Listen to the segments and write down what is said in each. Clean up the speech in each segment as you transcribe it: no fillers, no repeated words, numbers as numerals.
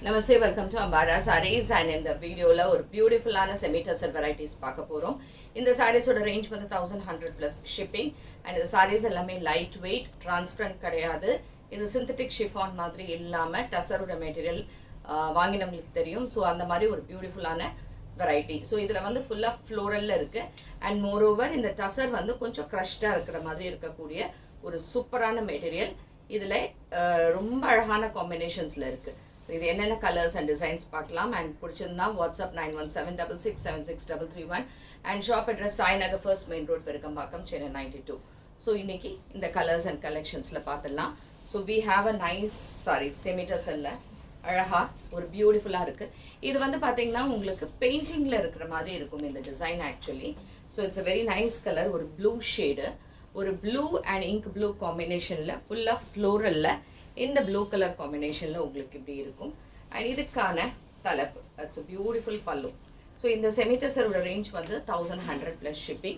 Namaste, welcome to Ambara Sarees and in the video la ஒரு பியூட்டிஃபுல்லான semi tussar varieties பார்க்க போறோம். இந்த சாரீஸோட ரேஞ்ச் வந்து 1100 plus shipping and இந்த சாரீஸ் எல்லாமே லைட் வெயிட், டிரான்ஸ்பரண்ட் கிடையாது. இது சிந்தட்டிக் ஷிஃபான் மாதிரி இல்லாம டசரோட மெட்டீரியல் வாங்கினவங்களுக்கு தெரியும். ஸோ அந்த மாதிரி ஒரு பியூட்டிஃபுல்லான வெரைட்டி. ஸோ இதில் வந்து ஃபுல்லாக ஃப்ளோரல்ல இருக்கு அண்ட் மோர் ஓவர் இந்த டசர் வந்து கொஞ்சம் க்ரஷ்டாக இருக்கிற மாதிரி இருக்கக்கூடிய ஒரு சூப்பரான மெட்டீரியல். இதில் ரொம்ப அழகான காம்பினேஷன்ஸில் இருக்குது. இது என்னென்ன கலர்ஸ் அண்ட் டிசைன்ஸ் பார்க்கலாம். அண்ட் பிடிச்சிருந்தா WhatsApp 9176663331 and shop address Sainagar first main road Perukkambakkam Chennai 92. So இன்னைக்கு இந்த கலர்ஸ் அண்ட் கலெக்ஷன்ஸில் பார்த்துடலாம். So we have a nice sari செமிடசனில் அழகாக ஒரு பியூட்டிஃபுல்லாக இருக்குது. இது வந்து பார்த்தீங்கன்னா உங்களுக்கு பெயிண்டிங்கில் இருக்கிற மாதிரி இருக்கும் இந்த design actually. So it's a very nice colour, ஒரு ப்ளூ ஷேடு, ஒரு ப்ளூ அண்ட் இங்க் ப்ளூ காம்பினேஷனில் ஃபுல்லாக ஃப்ளோரலில் இந்த ப்ளூ கலர் காம்பினேஷனில் உங்களுக்கு இப்படி இருக்கும். அண்ட் இதுக்கான தலைப்பு இட்ஸ் அ பியூட்டிஃபுல் பல்லு. ஸோ இந்த செமிடசரோட ரேஞ்ச் வந்து 1100 plus shipping.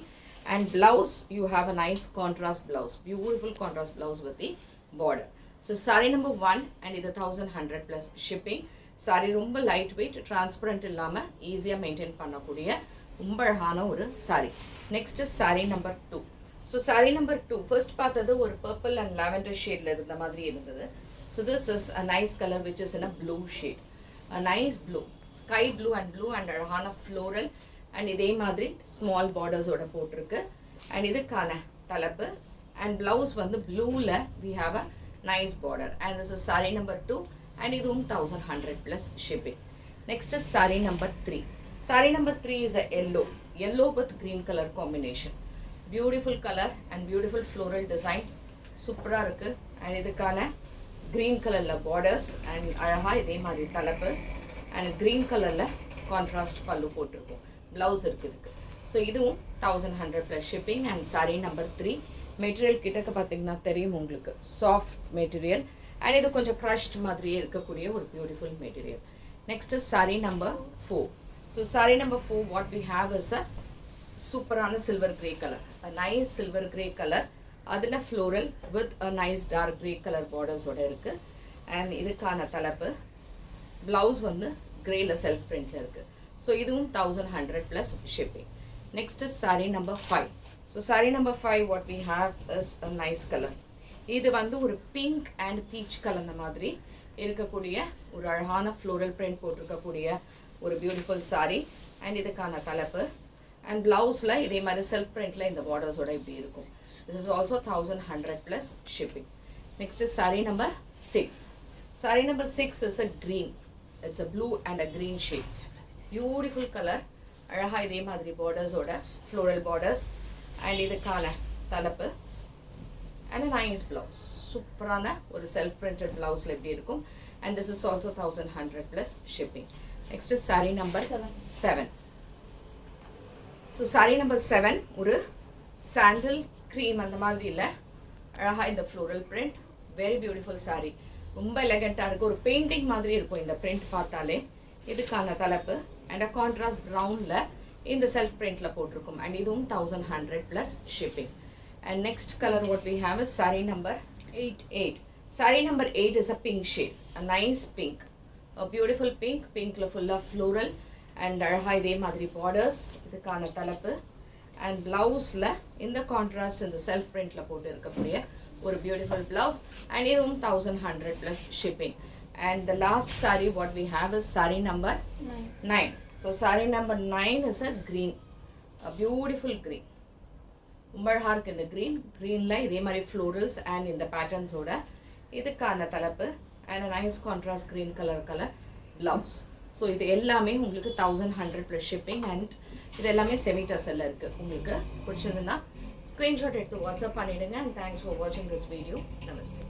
And blouse you have a nice contrast blouse, beautiful contrast blouse with the border. So sari number 1 and இது 1100 plus shipping. சாரி ரொம்ப லைட் வெயிட், டிரான்ஸ்பரண்ட் இல்லாமல் ஈஸியாக maintain பண்ணக்கூடிய ரொம்ப அழகான ஒரு sorry. Next sari number 2. So sari number 2 first பார்த்தது ஒரு பர்பிள் அண்ட் லாவெண்டர் ஷேடில் இருந்த மாதிரி இருந்தது. So this is a nice colour which is in a blue shade, a nice blue, sky blue and அழகான ஃப்ளோரல் அண்ட் இதே மாதிரி ஸ்மால் பார்டர்ஸோட போட்டிருக்கு. அண்ட் இதுக்கான தலைப்பு அண்ட் பிளவுஸ் வந்து ப்ளூவில் we have a nice border. And this is sari number 2 and இதுவும் 1100 plus shipping. Next is sari number 3. Sari number 3 is a yellow with green color combination. Beautiful colour and beautiful floral design சூப்பராக இருக்குது. And இதுக்கான green கலரில் borders and அழகாக இதே மாதிரி தலைப்பு and green கலரில் கான்ட்ராஸ்ட் பல்லு போட்டிருக்கும், ப்ளவுஸ் இருக்குதுக்கு. ஸோ இதுவும் 1100 plus shipping. And sorry number 3 material கிட்டக்க பார்த்தீங்கன்னா தெரியும் உங்களுக்கு, சாஃப்ட் மெட்டீரியல் அண்ட் இது கொஞ்சம் க்ரஷ்ட் மாதிரியே இருக்கக்கூடிய ஒரு beautiful material. Next sari number 4. So sari number 4 what we have is a சூப்பரான silver grey colour, nice silver grey colour, அதில் floral with a nice dark grey colour பார்டர்ஸோட இருக்குது. அண்ட் இதுக்கான தலைப்பு ப்ளவுஸ் வந்து கிரேல செல்ஃப் பிரிண்டில் இருக்குது. ஸோ இதுவும் 1100 plus shipping. Next sari number 5. So sari number 5 what we have is a nice colour. இது வந்து ஒரு பிங்க் அண்ட் பீச் கலந்த மாதிரி இருக்கக்கூடிய ஒரு அழகான ஃப்ளோரல் பிரிண்ட் போட்டிருக்கக்கூடிய ஒரு பியூட்டிஃபுல் சாரி. அண்ட் இதுக்கான தலைப்பு அண்ட் பிளவுஸில் இதே மாதிரி செல்ஃப் பிரிண்டில் இந்த பார்டர்ஸோட இப்படி இருக்கும். This is also 1100 plus shipping. Next sari number 6. Sorry number 6 is a green, it's a blue and a green shade, beautiful colour, அழகாக இதே மாதிரி பார்டர்ஸோட ஃப்ளோரல் பார்டர்ஸ் அண்ட் இதுக்கான தலைப்பு அண்ட் நைஸ் பிளவுஸ், சூப்பரான ஒரு செல்ஃப் பிரிண்டட் பிளவுஸில் எப்படி இருக்கும். And this is also 1100 plus shipping. Next sari number 7. So sari number 7 ஒரு சாண்டில் க்ரீம் அந்த மாதிரி இல்லை, அழகாக இந்த floral print, very beautiful sorry, ரொம்ப எலகண்ட்டாக இருக்குது, ஒரு பெயிண்டிங் மாதிரி இருக்கும் இந்த பிரிண்ட் பார்த்தாலே. இதுக்கான தலைப்பு அண்ட் அ கான்ட்ராஸ்ட் ப்ரௌனில் இந்த செல்ஃப் பிரிண்டில் போட்டிருக்கும். அண்ட் இதுவும் 1100 plus shipping. And next colour what we have is sari number 8. Sari number 8 is a pink shade, a nice pink, a beautiful pink, பிங்க்ல ஃபுல்லாக ஃப்ளோரல் அண்ட் அழகாக இதே மாதிரி பார்டர்ஸ், இதுக்கான தலைப்பு அண்ட் பிளவுஸில் இந்த கான்ட்ராஸ்ட் இந்த செல்ஃப் பிரிண்டில் போட்டு இருக்கக்கூடிய ஒரு பியூட்டிஃபுல் பிளவுஸ். அண்ட் இதுவும் 1100 plus shipping. And the last sari what we have is sari number 9. So sari number 9 is a green, a beautiful green, ரொம்ப அழகாக இருக்குது இந்த க்ரீனில் இதே மாதிரி ஃப்ளோரல்ஸ் அண்ட் இந்த பேட்டர்ன்ஸோட இதுக்கான தலைப்பு and nice contrast green colour blouse. So இது எல்லாமே உங்களுக்கு 1100 plus shipping. அண்ட் இது எல்லாமே செமிடசலில் இருக்குது. உங்களுக்கு பிடிச்சிருந்தா ஸ்க்ரீன்ஷாட் எடுத்து வாட்ஸ்அப் பண்ணிவிடுங்க. அண்ட் தேங்க்ஸ் ஃபார் வாட்சிங் திஸ் வீடியோ. நமஸ்தே.